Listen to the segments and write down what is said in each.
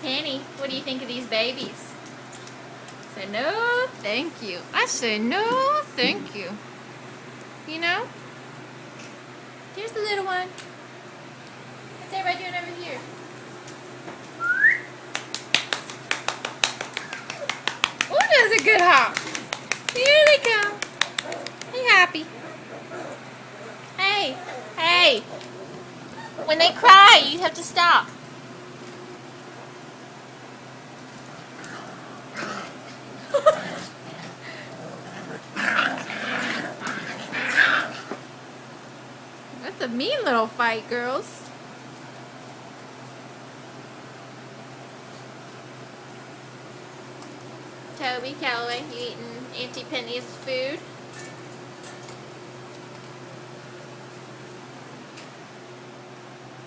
Penny, what do you think of these babies? Say no, thank you. I say no, thank you. You know? Here's the little one. What's everybody doing over here? Oh, that's a good hop. Here they come. Hey, Happy. Hey, hey. When they cry, you have to stop. That's a mean little fight, girls. Toby, Callaway, you eating Auntie Penny's food?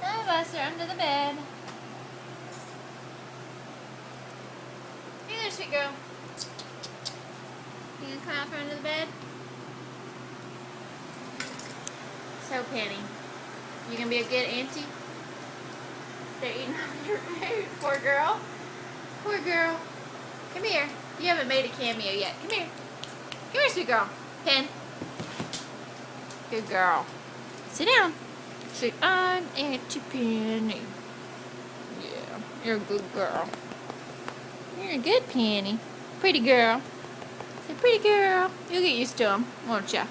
Some of us are under the bed. Hey there, sweet girl. You gonna come out from under the bed? So, Penny, you gonna be a good auntie? They're eating all your food. Poor girl. Poor girl. Come here. You haven't made a cameo yet. Come here. Come here, sweet girl. Pen. Good girl. Sit down. Say, I'm Auntie Penny. Yeah, you're a good girl. You're a good Penny. Pretty girl. Say, pretty girl. You'll get used to them, won't ya?